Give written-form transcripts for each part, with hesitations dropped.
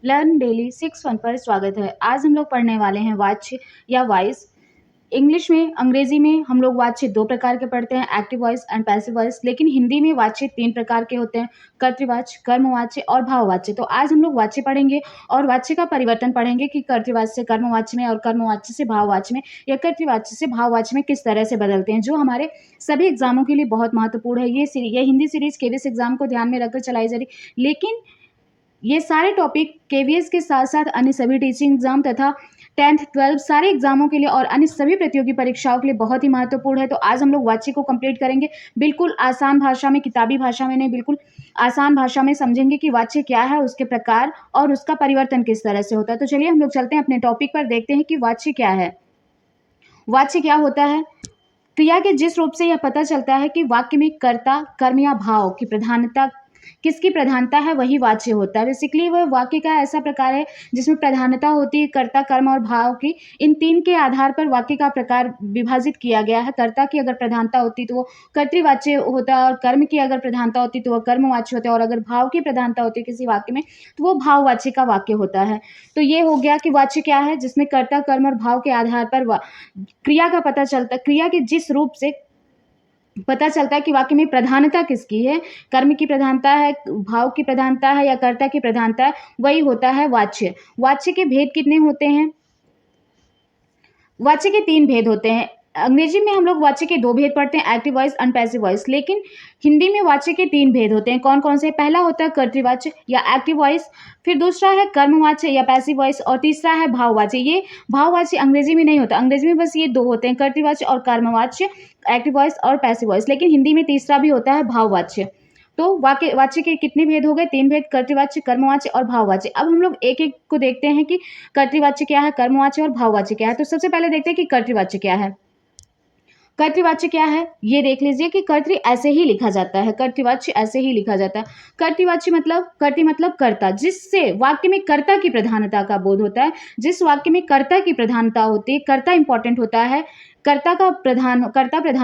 Learn daily 6 1 पर स्वागत है। आज हम लोग पढ़ने वाले हैं वाच्य या वॉइस। इंग्लिश में, अंग्रेजी में हम लोग वाच्य 2 प्रकार के पढ़ते हैं, active voice and passive voice. लेकिन हिंदी में वाच्य 3 प्रकार के होते हैं, कर्तृवाच्य, कर्मवाच्य और भाववाच्य। तो आज हम लोग वाच्य पढ़ेंगे और वाच्य का परिवर्तन पढ़ेंगे कि कर्तृवाच्य से कर्मवाच्य में और कर्मवाच्य से भाववाच्य में या कर्तृवाच्य से भाववाच्य में किस तरह से बदलते हैं, जो हमारे सभी एग्जामों के लिए बहुत महत्वपूर्ण है। ये हिंदी सीरीज केवीएस एग्जाम को ध्यान में रखकर चलाई जा रही, लेकिन ये सारे टॉपिक केवीएस के साथ साथ अन्य सभी टीचिंग एग्जाम तथा 10th 12th सारे एग्जामों के लिए और अन्य सभी प्रतियोगी परीक्षाओं के लिए बहुत ही महत्वपूर्ण है। तो आज हम लोग वाच्य को कंप्लीट करेंगे, बिल्कुल आसान भाषा में, किताबी भाषा में नहीं, बिल्कुल आसान भाषा में समझेंगे कि वाच्य क्या है, उसके प्रकार और उसका परिवर्तन किस तरह से होता है। तो चलिए हम लोग चलते हैं अपने टॉपिक पर, देखते हैं कि वाच्य क्या है। वाच्य क्या होता है? क्रिया के जिस रूप से यह पता चलता है कि वाक्य में कर्ता, कर्म या भाव की प्रधानता, किसकी प्रधानता है, वही वाच्य होता है। बेसिकली वह वाक्य का ऐसा प्रकार है जिसमें प्रधानता होती है कर्ता, कर्म और भाव की। इन 3 के आधार पर वाक्य का प्रकार विभाजित किया गया है। कर्ता की अगर प्रधानता होती तो वो कर्तृवाच्य होता है, और कर्म की अगर प्रधानता होती तो वह कर्मवाच्य होता है, और अगर भाव की प्रधानता होती है किसी वाक्य में तो वो भाववाच्य का वाक्य होता है। तो ये हो गया कि वाच्य क्या है, जिसमें कर्ता, कर्म और भाव के आधार पर क्रिया का पता चलता है, क्रिया के जिस रूप से पता चलता है कि वाक्य में प्रधानता किसकी है, कर्म की प्रधानता है, भाव की प्रधानता है या कर्ता की प्रधानता है, वही होता है वाच्य। वाच्य के भेद कितने होते हैं? वाच्य के 3 भेद होते हैं। अंग्रेजी में हम लोग वाच्य के 2 भेद पढ़ते हैं, active voice and passive voice. लेकिन हिंदी में वाच्य के 3 भेद होते हैं। कौन कौन से? पहला होता है कर्तृवाच्य या एक्टिव वॉइस, फिर दूसरा है कर्मवाच्य या पैसिव वॉइस, और तीसरा है भाववाच्य। ये भाववाच्य अंग्रेजी में नहीं होता, अंग्रेजी में बस ये 2 होते हैं, कर्तृवाच्य और कर्मवाच्य, एक्टिव वॉइस और पैसिव वॉइस। लेकिन हिंदी में तीसरा भी होता है, भाववाच्य। तो वाच्य के कितने भेद हो गए? 3 भेद, कर्तृवाच्य, कर्मवाच्य और भाववाच्य। अब हम लोग एक एक को देखते हैं कि कर्तृवाच्य क्या है, कर्मवाच्य और भाववाच्य क्या है। तो सबसे पहले देखते हैं कि कर्तृवाच्य क्या है। कर्तृवाच्य क्या है, ये देख लीजिए कि कर्तृ ऐसे ही लिखा जाता है, कर्तृवाच्य ऐसे ही लिखा जाता है। कर्तृवाच्य मतलब, कर्तृ मतलब कर्ता, जिससे वाक्य में कर्ता की प्रधानता का बोध होता है। जिस वाक्य में कर्ता की प्रधानता होती है, कर्ता इंपॉर्टेंट होता है, कर्ता प्रधान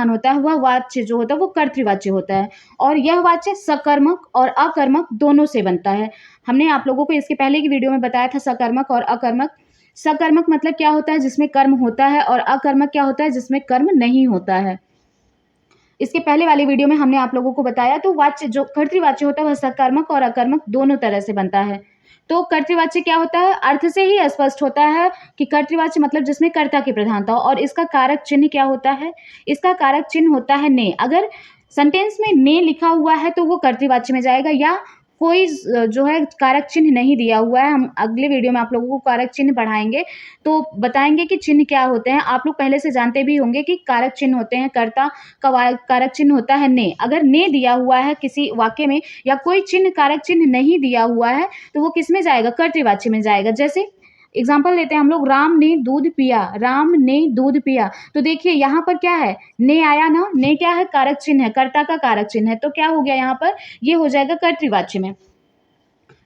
होता है, वह वाच्य जो होता है वो कर्तृवाच्य होता है। और यह वाच्य सकर्मक और अकर्मक दोनों से बनता है। हमने आप लोगों को इसके पहले की वीडियो में बताया था सकर्मक और अकर्मक। सकर्मक मतलब क्या होता है? जिसमें कर्म होता है, और अकर्मक क्या होता है? जिसमें कर्म नहीं होता है। इसके पहले वाली वीडियो में हमने आप लोगों को बताया। तो वाच्य जो कर्तृवाच्य होता है वह सकर्मक और अकर्मक दोनों तरह से बनता है। तो कर्तृवाच्य क्या होता है? अर्थ से ही स्पष्ट होता है कि कर्तृवाच्य मतलब जिसमें कर्ता की प्रधानता हो। और इसका कारक चिन्ह क्या होता है? इसका कारक चिन्ह होता है ने। अगर सेंटेंस में ने लिखा हुआ है तो वो कर्तृवाच्य में जाएगा, या कोई जो है कारक चिन्ह नहीं दिया हुआ है। हम अगले वीडियो में आप लोगों को कारक चिन्ह पढ़ाएंगे, तो बताएंगे कि चिन्ह क्या होते हैं। आप लोग पहले से जानते भी होंगे कि कारक चिन्ह होते हैं, कर्ता का कारक चिन्ह होता है ने। अगर ने दिया हुआ है किसी वाक्य में, या कोई चिन्ह कारक चिन्ह नहीं दिया हुआ है, तो वो किस में जाएगा? कर्तृवाच्य में जाएगा। जैसे एग्जाम्पल लेते हैं हम लोग, राम ने दूध पिया, राम ने दूध पिया। तो देखिए यहाँ पर क्या है? ने आया ना, ने क्या है? कारक चिन्ह है, कर्ता का कारक चिन्ह है। तो क्या हो गया यहाँ पर? ये हो जाएगा कर्तृवाच्य में।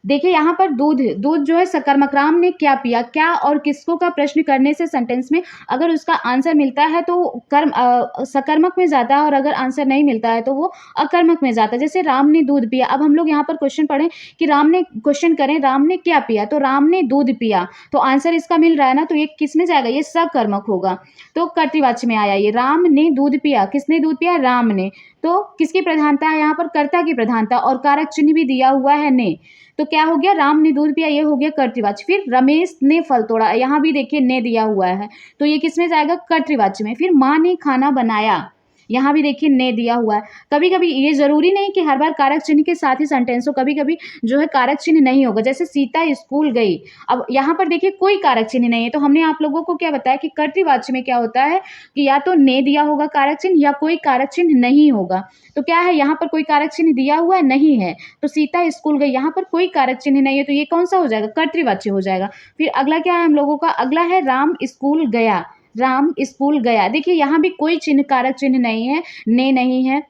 देखिए यहाँ पर दूध, दूध जो है सकर्मक, राम ने क्या पिया, क्या और किसको का प्रश्न करने से सेंटेंस में अगर उसका आंसर मिलता है तो सकर्मक में जाता है, और अगर आंसर नहीं मिलता है तो वो अकर्मक में जाता है। जैसे राम ने दूध पिया। अब हम लोग यहाँ पर क्वेश्चन पढ़ें कि क्वेश्चन करें राम ने क्या पिया, तो राम ने दूध पिया, तो आंसर इसका मिल रहा है ना, तो ये किस में जाएगा? ये सकर्मक होगा। तो कर्तृवाच्य में आया ये, राम ने दूध पिया। किसने दूध पिया? राम ने। तो किसकी प्रधानता है यहाँ पर? कर्ता की प्रधानता, और कारक चिन्ह भी दिया हुआ है ने। तो क्या हो गया? राम ने दूध पिया, ये हो गया कर्तृवाच्य। फिर रमेश ने फल तोड़ा, यहाँ भी देखिए ने दिया हुआ है, तो ये किस में जाएगा? कर्तृवाच्य में। फिर माँ ने खाना बनाया, यहाँ भी देखिए ने दिया हुआ है। कभी कभी ये जरूरी नहीं कि हर बार कारक चिन्ह के साथ ही सेंटेंस हो, कभी कभी जो है कारक चिन्ह नहीं होगा। जैसे सीता स्कूल गई, अब यहाँ पर देखिए कोई कारक चिन्ह नहीं है, तो हमने आप लोगों को क्या बताया कि कर्तृवाच्य में क्या होता है कि या तो ने दिया होगा कारक चिन्ह, या कोई कारक चिन्ह नहीं होगा। तो क्या है? यहाँ पर कोई कारक चिन्ह दिया हुआ नहीं है, तो सीता स्कूल गई, यहाँ पर कोई कारक चिन्ह नहीं है, तो ये कौन सा हो जाएगा? कर्तृवाच्य हो जाएगा। फिर अगला क्या है हम लोगों का? अगला है राम स्कूल गया, राम स्कूल गया। देखिए यहाँ भी कोई चिन्ह, कारक चिन्ह नहीं है, ने नहीं है,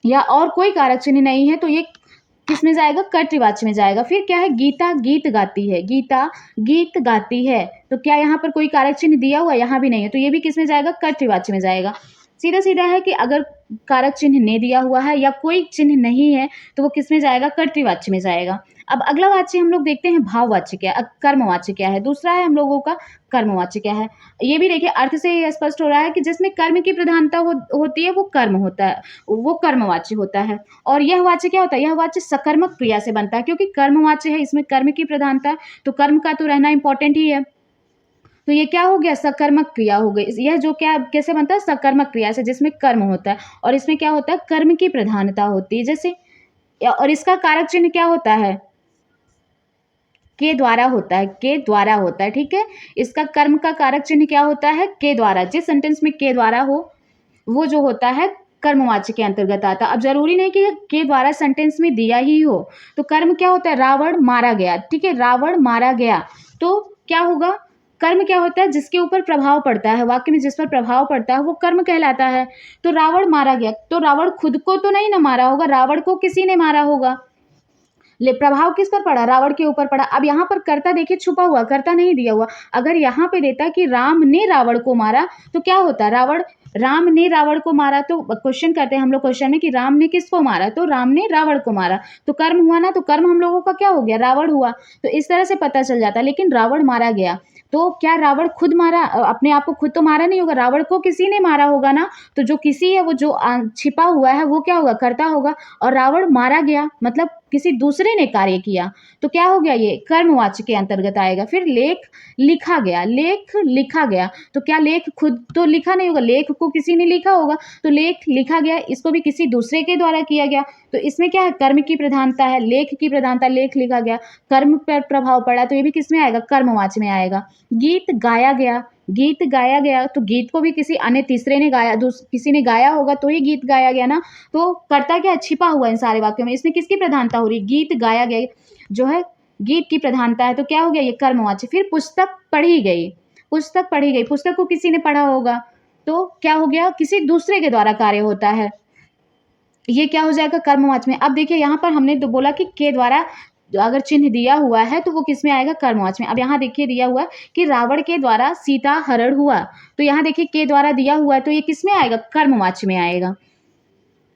या और कोई कारक चिन्ह नहीं है, तो ये किस में जाएगा? कर्तृवाच्य में जाएगा। फिर क्या है? गीता गीत गाती है, गीता गीत गाती है, तो क्या यहाँ पर कोई कारक चिन्ह दिया हुआ? यहाँ भी नहीं है, तो ये भी किस में जाएगा? कर्तृवाच्य में जाएगा। सीधा सीधा है कि अगर कारक चिन्ह ने दिया हुआ है या कोई चिन्ह नहीं है तो वो किस में जाएगा, कर्तृवाच्य में जाएगा। अब अगला वाच्य हम लोग देखते हैं भाववाच्य क्या है, कर्मवाच्य क्या है। दूसरा है हम लोगों का कर्मवाच्य क्या है। ये भी देखिए अर्थ से ये स्पष्ट हो रहा है कि जिसमें कर्म की प्रधानता होती है वो कर्म होता है, वो कर्मवाच्य होता है। और यह वाच्य क्या होता है, यह वाच्य सकर्मक क्रिया से बनता है क्योंकि कर्मवाच्य है, इसमें कर्म की प्रधानता है तो कर्म का तो रहना इंपॉर्टेंट ही है। तो ये क्या हो गया, सकर्मक क्रिया हो गई। यह जो क्या कैसे बनता है, सकर्मक क्रिया से, जिसमें कर्म होता है और इसमें क्या होता है, कर्म की प्रधानता होती है। जैसे और इसका कारक चिन्ह क्या होता है, के द्वारा होता है, के द्वारा होता है। ठीक है, इसका कर्म का कारक चिन्ह क्या होता है, के द्वारा। जिस सेंटेंस में के द्वारा हो वो जो होता है कर्मवाच्य के अंतर्गत आता। अब जरूरी नहीं कि के द्वारा सेंटेंस में दिया ही हो, तो कर्म क्या होता है, रावण मारा गया। ठीक है, रावण मारा गया तो क्या होगा, कर्म क्या होता है, जिसके ऊपर प्रभाव पड़ता है, वाक्य में जिस पर प्रभाव पड़ता है वो कर्म कहलाता है। तो रावण मारा गया, तो रावण खुद को तो नहीं ना मारा होगा, रावण को किसी ने मारा होगा। ले प्रभाव किस पर पड़ा, रावण के ऊपर पड़ा। अब यहाँ पर कर्ता देखिए छुपा हुआ, कर्ता नहीं दिया हुआ। अगर यहाँ पे देता कि राम ने रावण को मारा तो क्या होता, राम ने रावण को मारा। तो क्वेश्चन करते हैं हम लोग क्वेश्चन में कि राम ने किसको मारा, तो राम ने रावण को मारा। तो कर्म हुआ ना, तो कर्म हम लोगों का क्या हो गया, रावण हुआ। तो इस तरह से पता चल जाता। लेकिन रावण मारा गया तो क्या रावण खुद मारा, अपने आप को खुद तो मारा नहीं होगा, रावण को किसी ने मारा होगा ना। तो जो किसी है वो जो छिपा हुआ है वो क्या होगा, कर्ता होगा। और रावण मारा गया मतलब किसी दूसरे ने कार्य किया, तो क्या हो गया, ये कर्मवाच्य के अंतर्गत आएगा। फिर लेख लिखा गया, लेख लिखा गया तो क्या लेख खुद तो लिखा नहीं होगा, लेख को किसी ने लिखा होगा। तो लेख लिखा गया, इसको भी किसी दूसरे के द्वारा किया गया। तो इसमें क्या है, कर्म की प्रधानता है, लेख की प्रधानता, लेख लिखा गया, कर्म पर प्रभाव पड़ा तो ये भी किस में आएगा, कर्मवाच्य में आएगा। गीत गाया गया, गीत गाया गया तो गीत को भी किसी अन्य तीसरे ने गाया, किसी ने गाया होगा तो ही गीत गाया गया ना। तो कर्ता क्या छिपा हुआ इन सारे वाक्यों में, इसमें किसकी प्रधानता हो रही, गीत गाया गया जो है गीत की प्रधानता है। तो क्या हो गया, ये कर्मवाच्य। फिर पुस्तक पढ़ी गई, पुस्तक पढ़ी गई, पुस्तक को किसी ने पढ़ा होगा तो क्या हो गया, किसी दूसरे के द्वारा कार्य होता है, ये क्या हो जाएगा, कर्मवाच्य में। अब देखिए यहाँ पर हमने तो बोला कि के द्वारा अगर चिन्ह दिया हुआ है तो वो किस में आएगा, कर्मवाच्य में। अब यहाँ देखिए दिया हुआ है कि रावण के द्वारा सीता हरण हुआ, तो यहाँ देखिए के द्वारा दिया हुआ है तो ये किस में आएगा, कर्मवाच्य में आएगा।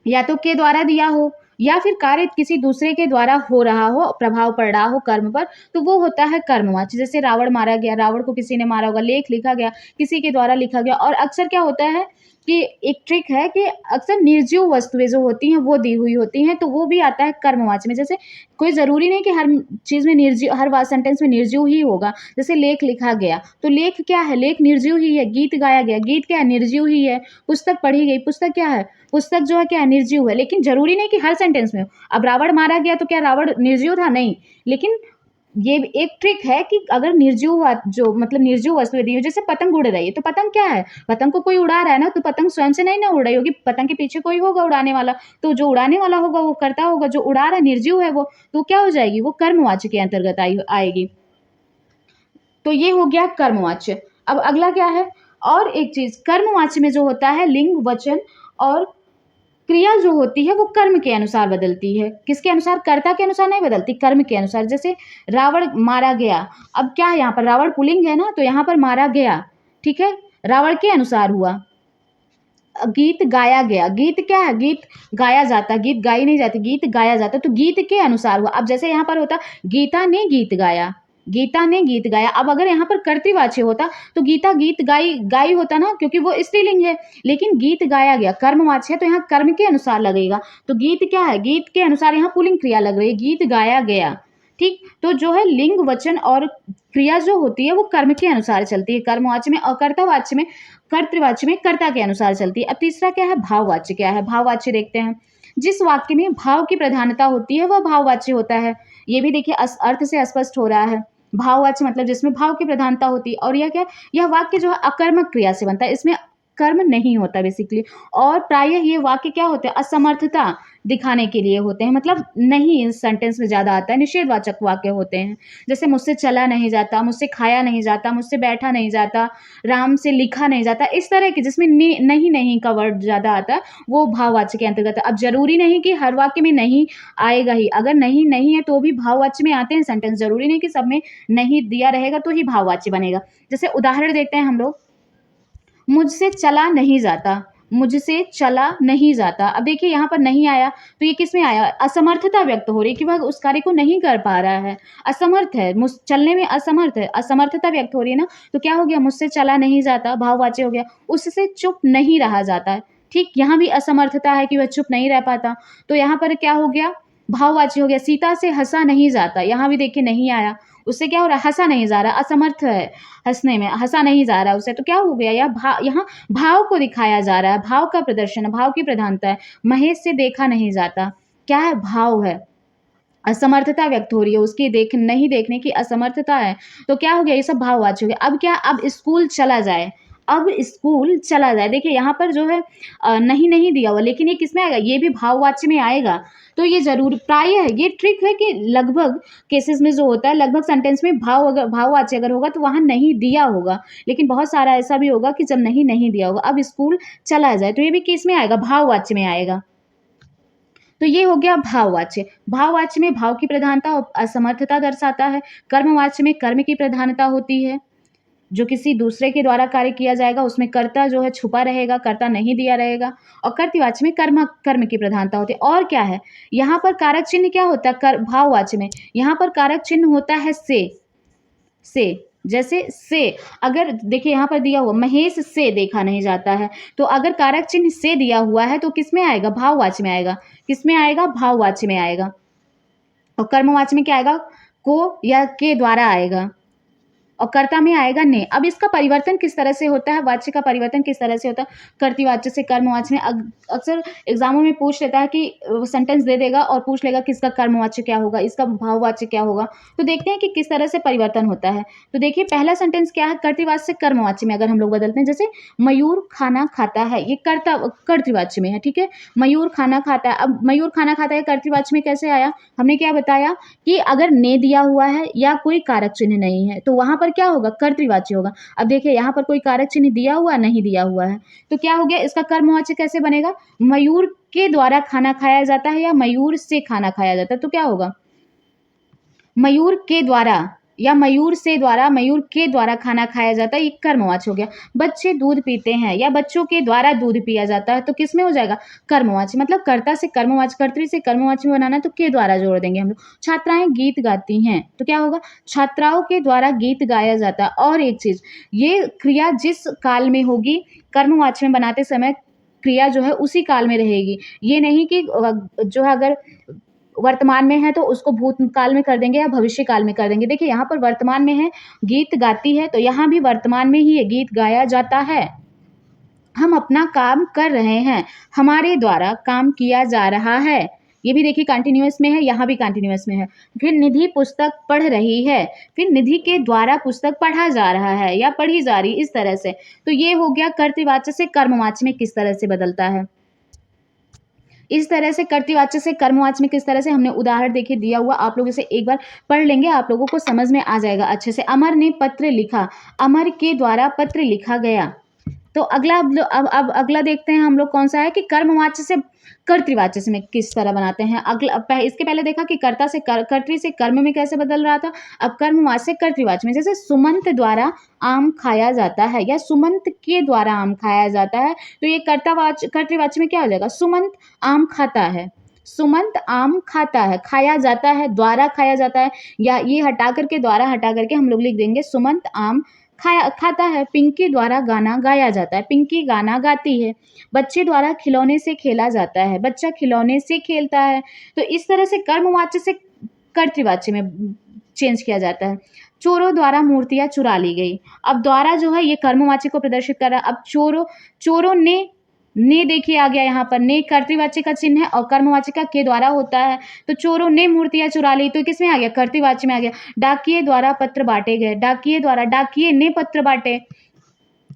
या तो के द्वारा दिया हो या फिर कार्य किसी दूसरे के द्वारा हो रहा हो, प्रभाव पड़ रहा हो कर्म पर, तो वो होता है कर्मवाच्य। जैसे रावण मारा गया, रावण को किसी ने मारा होगा, लेख लिखा गया, किसी के द्वारा लिखा गया। और अक्सर क्या होता है कि एक ट्रिक है कि अक्सर निर्जीव वस्तुएं जो होती हैं वो दी हुई होती हैं तो वो भी आता है कर्मवाच्य में। जैसे कोई ज़रूरी नहीं कि हर चीज़ में निर्जीव, हर सेंटेंस में निर्जीव ही होगा। जैसे लेख लिखा गया तो लेख क्या है, लेख निर्जीव ही है। गीत गाया गया, गीत क्या है, निर्जीव ही है। पुस्तक पढ़ी गई, पुस्तक क्या है, पुस्तक जो है क्या है, निर्जीव है। लेकिन जरूरी नहीं कि हर सेंटेंस में हो। अब रावण मारा गया तो क्या रावण निर्जीव था, नहीं। लेकिन ये एक ट्रिक है कि अगर निर्जीव जो मतलब निर्जीव वस्तुएं दी हो, जैसे पतंग उड़ रही है तो पतंग क्या है, पतंग को कोई उड़ा रहा है ना, तो पतंग स्वयं से नहीं ना उड़ रही होगी, पतंग के पीछे कोई होगा उड़ाने वाला। तो जो उड़ाने वाला होगा वो करता होगा, जो उड़ा रहा है निर्जीव है वो, तो क्या हो जाएगी, वो कर्मवाच्य के अंतर्गत आएगी। तो ये हो गया कर्मवाच्य। अब अगला क्या है, और एक चीज, कर्मवाच्य में जो होता है लिंग वचन और क्रिया जो होती है वो कर्म के अनुसार बदलती है। किसके अनुसार, कर्ता के अनुसार नहीं बदलती, कर्म के अनुसार। जैसे रावण मारा गया, अब क्या है यहाँ पर, रावण पुल्लिंग है ना, तो यहाँ पर मारा गया, ठीक है, रावण के अनुसार हुआ। गीत गाया गया, गीत क्या है, गीत गाया जाता, गीत गाई नहीं जाती, गीत गाया जाता, तो गीत के अनुसार हुआ। अब जैसे यहाँ पर होता गीता ने गीत गाया, गीता ने गीत गाया। अब अगर यहाँ पर कर्तृवाच्य होता तो गीता गीत गाई गाई होता ना, क्योंकि वो स्त्रीलिंग है। लेकिन गीत गाया गया कर्मवाच्य है तो यहाँ कर्म के अनुसार लगेगा। तो गीत क्या है, गीत के अनुसार यहाँ पुल्लिंग क्रिया लग रही है, गीत गाया गया। ठीक, तो जो है लिंग वचन और क्रिया जो होती है वो कर्म के अनुसार चलती है, कर्मवाच्य में। और कर्तावाच्य में, कर्तृवाच्य में कर्ता के अनुसार चलती है। अब तीसरा क्या है, भाववाच्य क्या है। भाववाच्य देखते हैं, जिस वाक्य में भाव की प्रधानता होती है वह भाववाच्य होता है। ये भी देखिए अर्थ से स्पष्ट हो रहा है। भाववाच्य मतलब जिसमें भाव की प्रधानता होती है। और यह क्या, यह वाक्य जो है अकर्मक क्रिया से बनता है, इसमें कर्म नहीं होता बेसिकली। और प्रायः ये वाक्य क्या होते हैं, असमर्थता दिखाने के लिए होते हैं, मतलब नहीं इस सेंटेंस में ज्यादा आता है, निषेधवाचक वाक्य होते हैं। जैसे मुझसे चला नहीं जाता, मुझसे खाया नहीं जाता, मुझसे बैठा नहीं जाता, राम से लिखा नहीं जाता, इस तरह के जिसमें नहीं नहीं का वर्ड ज्यादा आता है वो भाववाच्य के अंतर्गत है। अब जरूरी नहीं कि हर वाक्य में नहीं आएगा ही, अगर नहीं नहीं है तो भी भाववाच्य में आते हैं सेंटेंस, जरूरी नहीं कि सब में नहीं दिया रहेगा तो ही भाववाच्य बनेगा। जैसे उदाहरण देखते हैं हम लोग, मुझसे चला नहीं जाता, मुझसे चला नहीं जाता। अब देखिए यहाँ पर नहीं आया तो ये किस में आया? असमर्थता व्यक्त हो रही है कि वह उस कार्य को नहीं कर पा रहा है, असमर्थ है, चलने में असमर्थ है, असमर्थता व्यक्त हो रही है ना, तो क्या हो गया? मुझसे चला नहीं जाता, भाववाच्य हो गया। उससे चुप नहीं रहा जाता है, ठीक? यहाँ भी असमर्थता है कि वह चुप नहीं रह पाता, तो यहाँ पर क्या हो गया? भाववाच्य हो गया। सीता से हँसा नहीं जाता, यहाँ भी देखिए नहीं आया, उससे क्या हो रहा है? हँसा नहीं जा रहा, असमर्थ है हँसने में, हँसा नहीं जा रहा उससे, तो क्या हो गया? यहाँ भाव को दिखाया जा रहा है, भाव का प्रदर्शन है, भाव की प्रधानता है। महेश से देखा नहीं जाता, क्या है? भाव है। असमर्थता व्यक्त हो रही है, उसकी नहीं देखने की असमर्थता है, तो क्या हो गया? ये सब भाववाची हो गया। अब क्या? अब स्कूल चला जाए, अब स्कूल चला जाए। देखिए यहाँ पर जो है नहीं दिया हुआ, लेकिन ये किसमें आएगा? ये भी भाववाच्य में आएगा। तो ये ज़रूर प्रायः ये ट्रिक है कि लगभग केसेस में जो होता है, लगभग सेंटेंस में भाववाच्य अगर होगा तो वहाँ नहीं दिया होगा, लेकिन बहुत सारा ऐसा भी होगा कि जब नहीं दिया होगा। अब स्कूल चला जाए, तो ये भी किस में आएगा? भाववाच्य में आएगा। तो ये हो गया भाववाच्य। भाववाच्य में भाव की प्रधानता और असमर्थता दर्शाता है। कर्मवाच्य में कर्म की प्रधानता होती है, जो किसी दूसरे के द्वारा कार्य किया जाएगा उसमें कर्ता जो है छुपा रहेगा, कर्ता नहीं दिया रहेगा। और कर्तृवाच्य में कर्म की प्रधानता होती है। और क्या है? यहाँ पर कारक चिन्ह क्या होता है? भाववाच्य में यहाँ पर कारक चिन्ह होता है से। जैसे से, अगर देखिए यहाँ पर दिया हुआ महेश से देखा नहीं जाता है, तो अगर कारक चिन्ह से दिया हुआ है तो किस में आएगा? भाववाच्य में आएगा। किस में आएगा? भाववाच्य में आएगा। और कर्मवाच्य में क्या आएगा? को या के द्वारा आएगा, और कर्ता में आएगा ने। अब इसका परिवर्तन किस तरह से होता है? वाच्य का परिवर्तन किस तरह से होता है? कर्तृवाच्य से कर्मवाच्य में। अक्सर एग्जामों में पूछ लेता है कि सेंटेंस दे देगा और पूछ लेगा कि इसका कर्मवाच्य क्या होगा, इसका भाववाच्य क्या होगा। तो देखते हैं कि किस तरह से परिवर्तन होता है। तो देखिए पहला सेंटेंस क्या है? कर्तृवाच्य से कर्मवाच्य में अगर हम लोग बदलते हैं, जैसे मयूर खाना खाता है, ये कर्तृवाच्य में है, ठीक है? मयूर खाना खाता है। अब मयूर खाना खाता है कर्तृवाच्य में कैसे आया? हमने क्या बताया कि अगर ने दिया हुआ है या कोई कारक चिन्ह नहीं है तो वहां पर क्या होगा? कर्तृवाच्य होगा। अब देखिए यहाँ पर कोई कारक चिन्ह दिया हुआ नहीं दिया हुआ है, तो क्या हो गया? इसका कर्मवाच्य कैसे बनेगा? मयूर के द्वारा खाना खाया जाता है या मयूर से खाना खाया जाता है, तो क्या होगा? मयूर के द्वारा या मयूर के द्वारा खाना खाया जाता है, ये कर्मवाच्य हो गया। बच्चे दूध पीते हैं या बच्चों के द्वारा दूध पिया जाता है, तो किस में हो जाएगा? कर्मवाच्य। मतलब कर्ता से कर्मवाच्य, कर्तृ से कर्मवाच्य में बनाना है तो के द्वारा जोड़ देंगे हम लोग। छात्राएं गीत गाती हैं, तो क्या होगा? छात्राओं के द्वारा गीत गाया जाता है। और एक चीज, ये क्रिया जिस काल में होगी, कर्मवाच्य में बनाते समय क्रिया जो है उसी काल में रहेगी। ये नहीं कि जो है अगर वर्तमान में है तो उसको भूतकाल में कर देंगे या भविष्य काल में कर देंगे। देखिए यहाँ पर वर्तमान में है, गीत गाती है, तो यहाँ भी वर्तमान में ही ये गीत गाया जाता है। हम अपना काम कर रहे हैं, हमारे द्वारा काम किया जा रहा है। ये भी देखिए कंटिन्यूअस में है, यहाँ भी कंटिन्यूअस में है। फिर निधि पुस्तक पढ़ रही है, फिर निधि के द्वारा पुस्तक पढ़ा जा रहा है या पढ़ी जा रही, इस तरह से। तो ये हो गया कर्तृवाच्य से कर्मवाच्य में किस तरह से बदलता है। इस तरह से कर्तृवाच्य से कर्मवाच्य में किस तरह से, हमने उदाहरण देखिए दिया हुआ, आप लोग इसे एक बार पढ़ लेंगे, आप लोगों को समझ में आ जाएगा अच्छे से। अमर ने पत्र लिखा, अमर के द्वारा पत्र लिखा गया। तो अगला अब अगला देखते हैं हम लोग कौन सा है कि कर्मवाच्य से कर्तृवाच्य से में किस तरह बनाते हैं। अगला इसके पहले देखा कि कर्ता से कर्तृ से कर्म में कैसे बदल रहा था। अब कर्मवाच्य से कर्तृवाच्य में, जैसे सुमंत द्वारा आम खाया जाता है या सुमंत के द्वारा आम खाया जाता है, तो ये कर्तृवाच्य में क्या हो जाएगा? सुमंत आम खाता है, सुमंत आम खाता है, खाया जाता है, द्वारा खाया जाता है, या ये हटा करके द्वारा हटा करके हम लोग लिख देंगे सुमंत आम खाता है। पिंकी द्वारा गाना गाया जाता है, पिंकी गाना गाती है। बच्चे द्वारा खिलौने से खेला जाता है, बच्चा खिलौने से खेलता है। तो इस तरह से कर्मवाच्य से कर्तृवाच्य में चेंज किया जाता है। चोरों द्वारा मूर्तियां चुरा ली गई। अब द्वारा जो है ये कर्मवाच्य को प्रदर्शित कर रहा है। अब चोरों ने देखिए आ गया, यहाँ पर ने कर्तृवाच्य का चिन्ह है और कर्मवाच्य का के द्वारा होता है। तो चोरों ने मूर्तियां चुरा ली, तो किसमें आ गया? कर्तृवाच्य में आ गया। डाकिये द्वारा पत्र बांटे गए, डाकिये ने पत्र बांटे,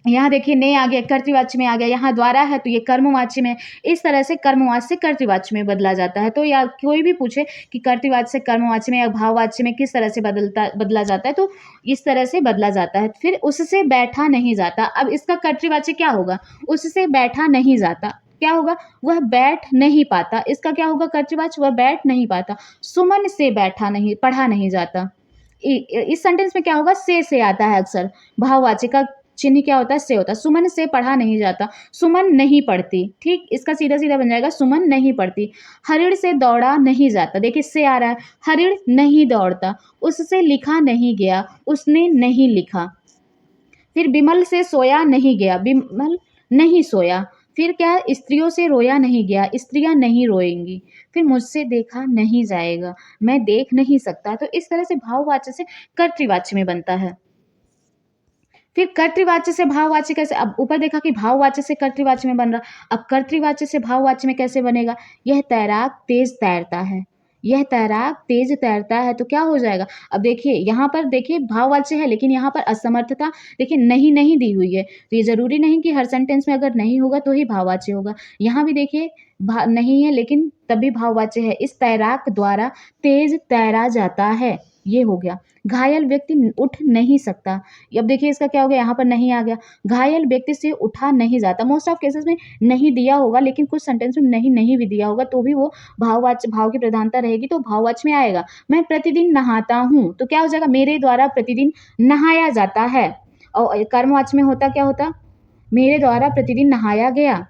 यहाँ देखिए ने आ गया, कर्तृवाच्य में आ गया। यहाँ द्वारा है तो ये कर्मवाच्य में। इस तरह से कर्मवाच्य से कर्तृवाच्य में बदला जाता है। तो या कोई भी पूछे कि कर्तृवाच्य से कर्मवाच्य में या भाववाच्य में किस तरह से बदला जाता है, तो इस तरह से बदला जाता है। फिर उससे बैठा नहीं जाता। अब इसका कर्तृवाच्य क्या होगा? उससे बैठा नहीं जाता, क्या होगा? वह बैठ नहीं पाता। इसका क्या होगा कर्तृवाच्य? वह बैठ नहीं पाता। सुमन से पढ़ा नहीं जाता। इस सेंटेंस में क्या होगा? से आता है अक्सर भाववाच्य का चिन्ह क्या होता है? से होता है। सुमन से पढ़ा नहीं जाता, सुमन नहीं पढ़ती। ठीक, इसका सीधा सीधा बन जाएगा सुमन नहीं पढ़ती। हरिण से दौड़ा नहीं जाता, देखिए से आ रहा है, हरिण नहीं दौड़ता। उससे लिखा नहीं गया, उसने नहीं लिखा। फिर बिमल से सोया नहीं गया, बिमल नहीं सोया। फिर क्या? स्त्रियों से रोया नहीं गया, स्त्रियां नहीं रोएंगी। फिर मुझसे देखा नहीं जाएगा, मैं देख नहीं सकता। तो इस तरह से भाववाच्य से कर्तृवाच्य में बनता है। फिर कर्तृवाच्य से भाववाच्य कैसे? अब ऊपर देखा कि भाववाच्य से कर्तृवाच्य में बन रहा, अब कर्तृवाच्य से भाववाच्य में कैसे बनेगा? यह तैराक तेज तैरता है, यह तैराक तेज तैरता है, तो क्या हो जाएगा? अब देखिए यहाँ पर, देखिए भाववाच्य है लेकिन यहाँ पर असमर्थता देखिए नहीं नहीं दी हुई है, तो ये जरूरी नहीं कि हर सेंटेंस में अगर नहीं होगा तो ही भाववाच्य होगा। यहाँ भी देखिए नहीं है लेकिन तब भी भाववाच्य है। इस तैराक द्वारा तेज तैरा जाता है, ये हो गया। घायल व्यक्ति उठ नहीं सकता, अब देखिए इसका क्या हो गया? यहाँ पर नहीं आ गया। घायल व्यक्ति से उठा नहीं जाता, मोस्ट ऑफ केसेस में नहीं दिया होगा लेकिन कुछ सेंटेंस में नहीं नहीं भी दिया होगा तो भी वो भाववाच्य, भाव की प्रधानता रहेगी तो भाववाच्य में आएगा। मैं प्रतिदिन नहाता हूँ, तो क्या हो जाएगा? मेरे द्वारा प्रतिदिन नहाया जाता है। और कर्मवाच्य में होता क्या होता? मेरे द्वारा प्रतिदिन नहाया गया।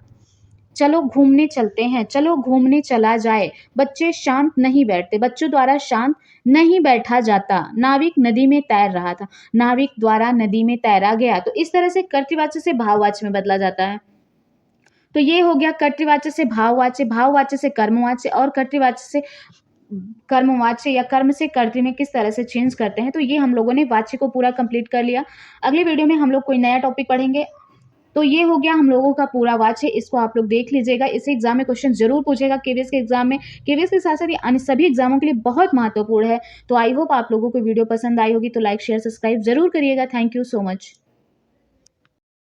चलो घूमने चलते हैं, चलो घूमने चला जाए। बच्चे शांत नहीं बैठते, बच्चों द्वारा शांत नहीं बैठा जाता। नाविक नदी में तैर रहा था, नाविक द्वारा नदी में तैरा गया। तो इस तरह से कर्तृवाच्य से भाववाच्य में बदला जाता है। तो ये हो गया कर्तृवाच्य से भाववाच्य, भाववाच्य से कर्मवाच्य और कर्तृवाच्य से कर्मवाच्य या कर्म से कर्तृ में किस तरह से चेंज करते हैं। तो ये हम लोगों ने वाच्य को पूरा कंप्लीट कर लिया। अगली वीडियो में हम लोग कोई नया टॉपिक पढ़ेंगे। तो ये हो गया हम लोगों का पूरा वाच्य, इसको आप लोग देख लीजिएगा। इसे एग्जाम में क्वेश्चन जरूर पूछेगा, केवीएस के एग्जाम में। केवीएस के साथ साथ ये अन्य सभी एग्जामों के लिए बहुत महत्वपूर्ण है। तो आई होप आप लोगों को वीडियो पसंद आई होगी, तो लाइक शेयर सब्सक्राइब जरूर करिएगा। Thank you so much.